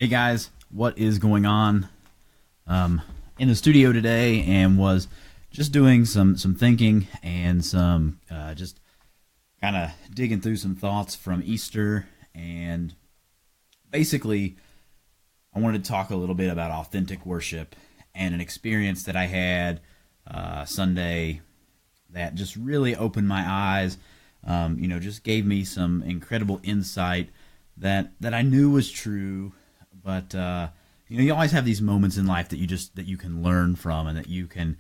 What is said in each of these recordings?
Hey guys, what is going on? In the studio today, and was just doing some thinking and some just kind of digging through some thoughts from Easter, and basically I wanted to talk a little bit about authentic worship and an experience that I had Sunday that just really opened my eyes. Just gave me some incredible insight that I knew was true, but you always have these moments in life that you can learn from, and that you can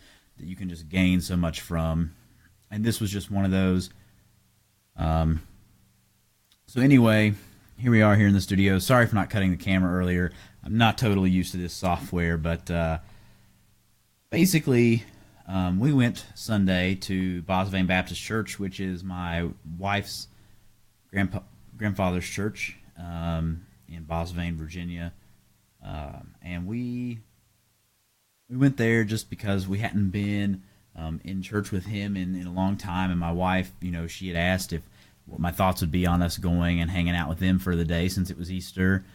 just gain so much from. And this was just one of those. So anyway, here we are here in the studio. Sorry for not cutting the camera earlier. I'm not totally used to this software, but basically, we went Sunday to Boissevain Baptist Church, which is my wife's grandfather's church in Boissevain, Virginia. And we went there just because we hadn't been in church with him in a long time. And my wife, she had asked what my thoughts would be on us going and hanging out with them for the day since it was Easter.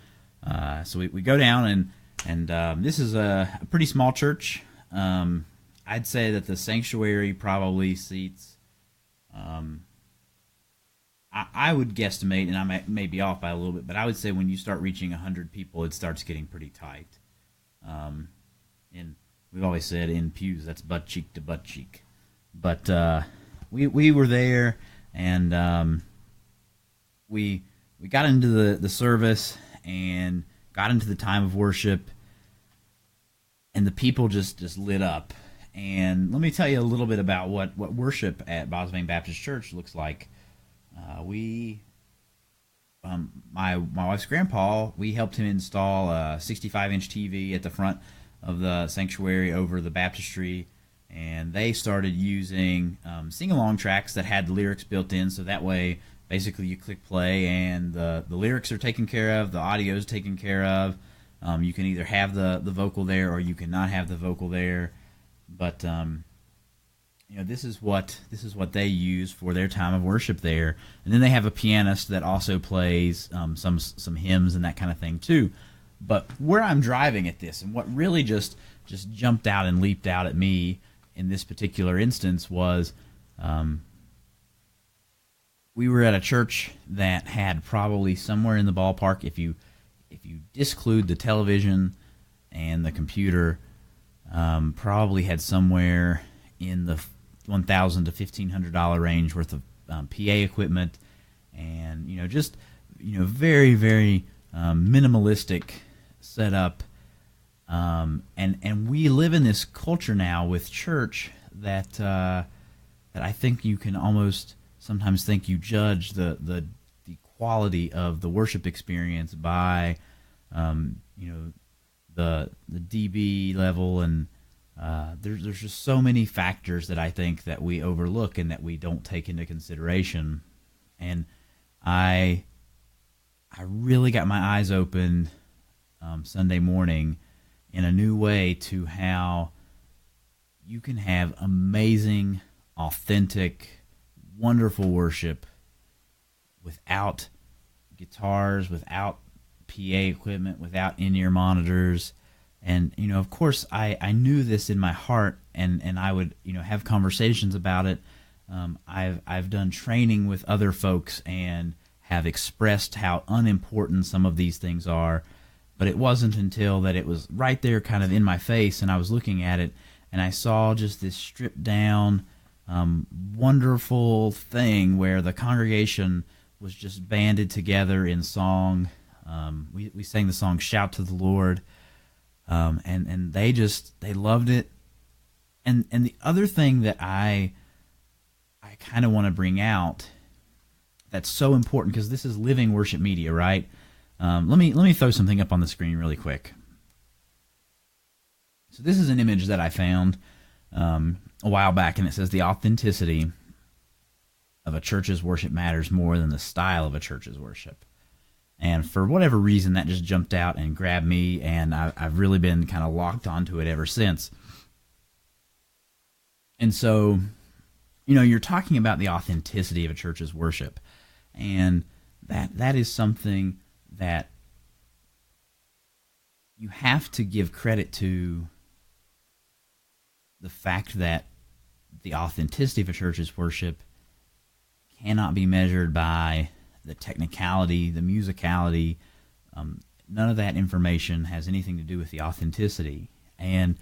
So we go down, and this is a pretty small church. I'd say that the sanctuary probably seats, I would guesstimate, and I may be off by a little bit, but I would say when you start reaching 100 people, it starts getting pretty tight. And we've always said in pews, that's butt cheek to butt cheek. But we were there, and we got into the service and got into the time of worship, and the people just lit up. And let me tell you a little bit about what worship at Boissevain Baptist Church looks like. My wife's grandpa, we helped him install a 65-inch TV at the front of the sanctuary over the baptistry, and they started using sing-along tracks that had the lyrics built in, so that way basically you click play and the lyrics are taken care of, the audio is taken care of. You can either have the vocal there or you cannot have the vocal there, but this is what they use for their time of worship there. And then they have a pianist that also plays some hymns and that kind of thing too. But where I'm driving at this, and what really just jumped out and leaped out at me in this particular instance was, we were at a church that had probably somewhere in the ballpark, if you disclude the television and the computer, probably had somewhere in the $1,000 to $1,500 range worth of PA equipment, and very, very minimalistic setup. And we live in this culture now with church that I think you can almost sometimes think you judge the quality of the worship experience by the dB level, and there's just so many factors that I think that we overlook and that we don't take into consideration. And I really got my eyes opened Sunday morning in a new way to how you can have amazing, authentic, wonderful worship without guitars, without PA equipment, without in-ear monitors. And of course, I knew this in my heart, and I would have conversations about it. I've done training with other folks and have expressed how unimportant some of these things are, but it wasn't until that it was right there, kind of in my face, and I was looking at it, and I saw just this stripped down, wonderful thing where the congregation was just banded together in song. We sang the song "Shout to the Lord." And they loved it. And the other thing that I kind of want to bring out that's so important, because this is living worship media, right? Let me throw something up on the screen really quick. So this is an image that I found a while back, and it says the authenticity of a church's worship matters more than the style of a church's worship. And for whatever reason, that just jumped out and grabbed me, and I've really been kind of locked onto it ever since. And so, you're talking about the authenticity of a church's worship, and that is something that you have to give credit to the fact that the authenticity of a church's worship cannot be measured by the technicality, the musicality. None of that information has anything to do with the authenticity. And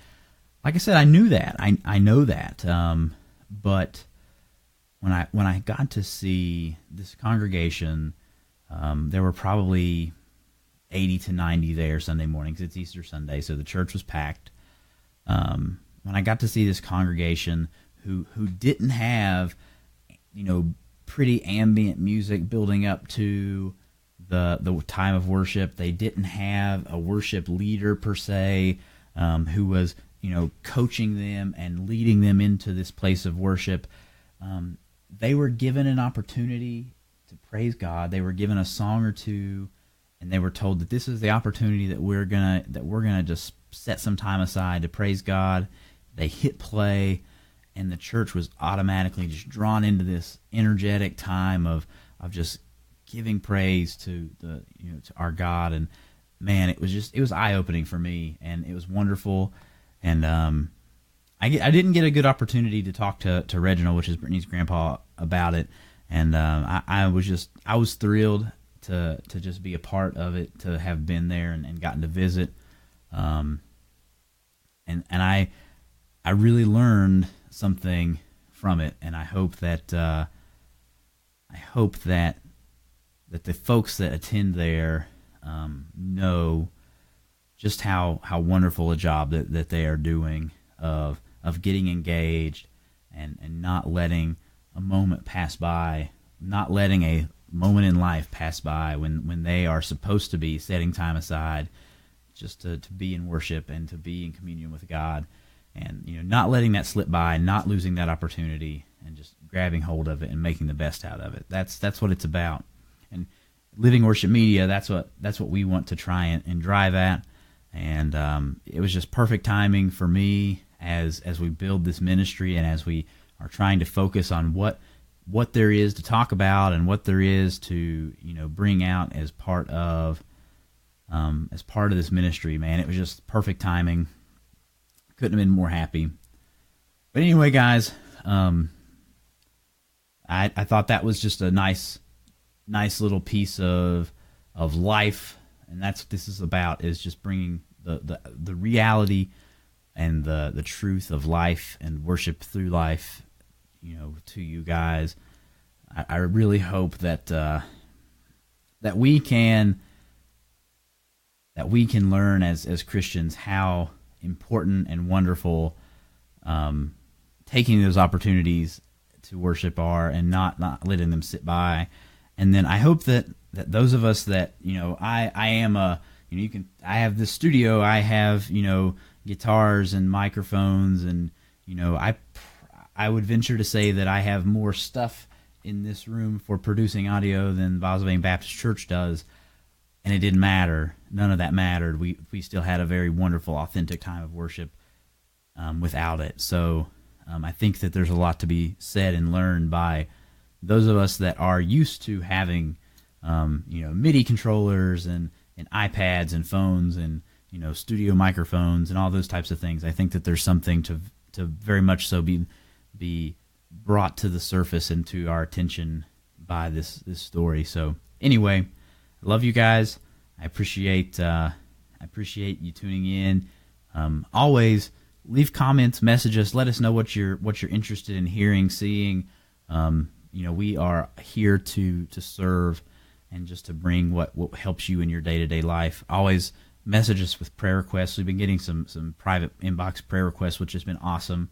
like I said, I knew that. I know that. But when I got to see this congregation, there were probably 80 to 90 there Sunday mornings. It's Easter Sunday, so the church was packed. When I got to see this congregation who didn't have, pretty ambient music building up to the time of worship. They didn't have a worship leader per se, who was, coaching them and leading them into this place of worship. They were given an opportunity to praise God. They were given a song or two, and they were told that this is the opportunity that we're gonna just set some time aside to praise God. They hit play, and the church was automatically just drawn into this energetic time of just giving praise to to our God. And man, it was eye opening for me, and it was wonderful. And I didn't get a good opportunity to talk to Reginald, which is Brittany's grandpa, about it. And I was thrilled to just be a part of it, to have been there and gotten to visit. And I really learned something from it, and I hope that the folks that attend there know just how wonderful a job that they are doing of getting engaged and not letting a moment pass by, not letting a moment in life pass by when they are supposed to be setting time aside just to be in worship and to be in communion with God. And not letting that slip by, not losing that opportunity, and just grabbing hold of it and making the best out of it. That's what it's about. And Living Worship Media, that's what we want to try and drive at. And it was just perfect timing for me as we build this ministry, and as we are trying to focus on what there is to talk about and what there is to bring out as part of this ministry. Man, it was just perfect timing. Couldn't have been more happy. But anyway, guys, I thought that was just a nice little piece of life, and that's what this is about, is just bringing the reality and the truth of life and worship through life, to you guys. I really hope that we can learn as Christians how important and wonderful taking those opportunities to worship are, and not letting them sit by. And then I hope that those of us that I am I have this studio, I have guitars and microphones, and I would venture to say that I have more stuff in this room for producing audio than Boissevain Baptist Church does. And it didn't matter. None of that mattered. We still had a very wonderful, authentic time of worship without it. So I think that there's a lot to be said and learned by those of us that are used to having MIDI controllers and iPads and phones and studio microphones and all those types of things. I think that there's something to very much so be brought to the surface and to our attention by this story. So anyway, I love you guys. I appreciate you tuning in. Always leave comments, message us, let us know what you're interested in hearing, seeing. We are here to serve and just to bring what helps you in your day-to-day life. Always message us with prayer requests. We've been getting some private inbox prayer requests, which has been awesome.